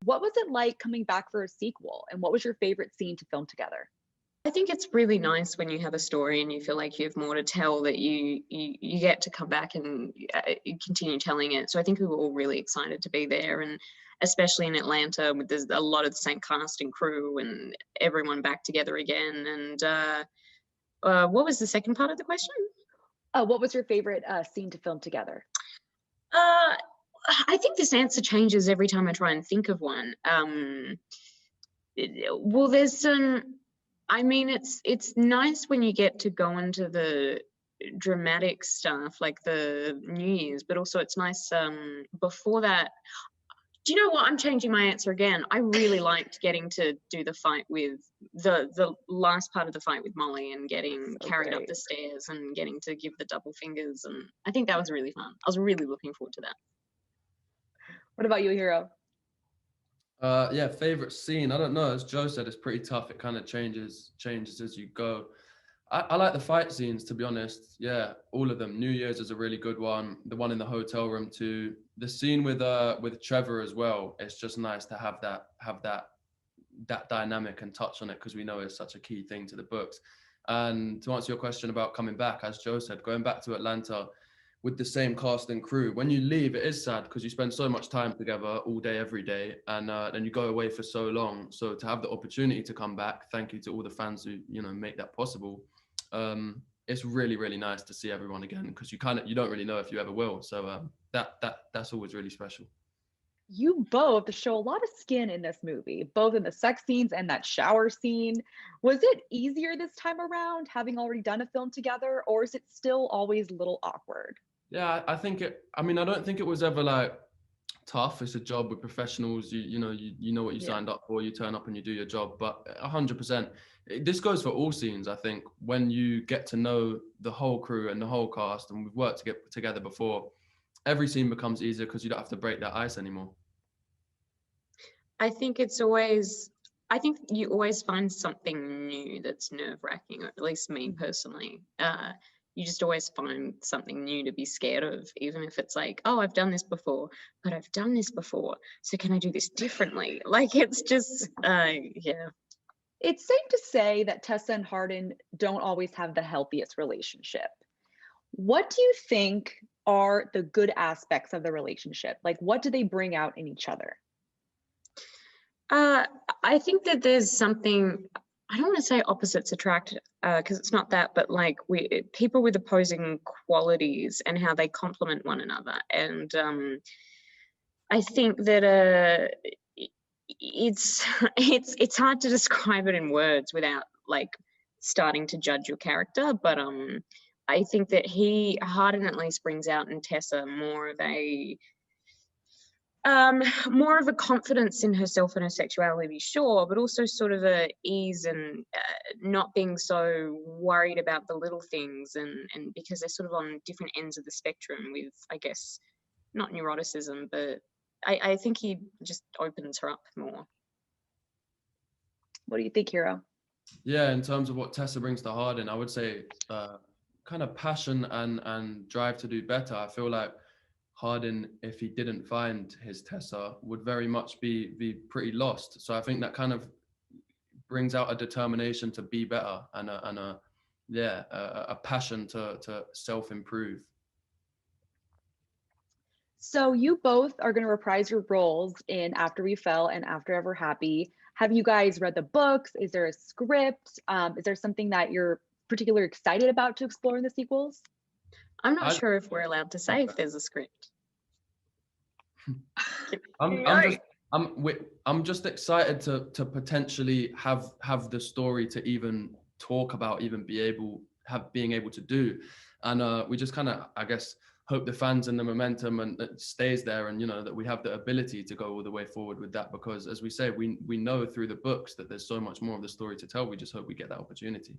What was it like coming back for a sequel? And what was your favorite scene to film together? I think it's really nice when you have a story and you feel like you have more to tell, that you get to come back and you continue telling it. So I think we were all really excited to be there, and especially in Atlanta, with there's a lot of the same cast and crew and everyone back together again. And what was the second part of the question? What was your favorite scene to film together? Uh, I think this answer changes every time I try and think of one. Well, there's some. I mean, it's nice when you get to go into the dramatic stuff like the New Year's, but also it's nice before that. Do you know what? I'm changing my answer again. I really liked getting to do the fight with the last part of the fight with Molly, and getting carried up the stairs and getting to give the double fingers, and I think that was really fun. I was really looking forward to that. What about you, Hero? Yeah, favorite scene. I don't know. As Joe said, it's pretty tough. It kind of changes as you go. I like the fight scenes, to be honest. Yeah, all of them. New Year's is a really good one. The one in the hotel room too. The scene with Trevor as well. It's just nice to have that dynamic and touch on it, because we know it's such a key thing to the books. And to answer your question about coming back, as Joe said, going back to Atlanta with the same cast and crew, when you leave, it is sad because you spend so much time together all day, every day, and then you go away for so long. So to have the opportunity to come back, thank you to all the fans who make that possible. It's really, really nice to see everyone again, because you don't really know if you ever will. So that's always really special. You both show a lot of skin in this movie, both in the sex scenes and that shower scene. Was it easier this time around, having already done a film together, or is it still always a little awkward? Yeah, I don't think it was ever like tough. It's a job with professionals. You know what you signed up for. You turn up and you do your job. But 100%, this goes for all scenes. I think when you get to know the whole crew and the whole cast, and we've worked together before, every scene becomes easier because you don't have to break that ice anymore. I think you always find something new that's nerve-wracking, or at least me personally. You just always find something new to be scared of, even if it's like, oh, I've done this before, but I've done this before, so can I do this differently? Like, it's just, yeah. It's safe to say that Tessa and Hardin don't always have the healthiest relationship. What do you think are the good aspects of the relationship? Like, what do they bring out in each other? I think that there's something, I don't want to say opposites attract, because it's not that, but like people with opposing qualities and how they complement one another. And I think that it's hard to describe it in words without like starting to judge your character. But I think that Hardin at least brings out in Tessa more of a confidence in herself and her sexuality, sure, but also sort of a ease and not being so worried about the little things, and because they're sort of on different ends of the spectrum with, I guess, not neuroticism, but I think he just opens her up more. What do you think, Hero? Yeah, in terms of what Tessa brings to Hardin, I would say kind of passion and drive to do better. I feel like Hardin, if he didn't find his Tessa, would very much be pretty lost. So I think that kind of brings out a determination to be better and a passion to self-improve. So you both are going to reprise your roles in After We Fell and After Ever Happy. Have you guys read the books? Is there a script? Is there something that you're particularly excited about to explore in the sequels? I'm not sure if we're allowed to say if there's a script. I'm just excited to potentially have the story to even talk about, even being able to do, and we just kind of, I guess, hope the fans and the momentum and it stays there, and that we have the ability to go all the way forward with that, because as we say, we know through the books that there's so much more of the story to tell. We just hope we get that opportunity.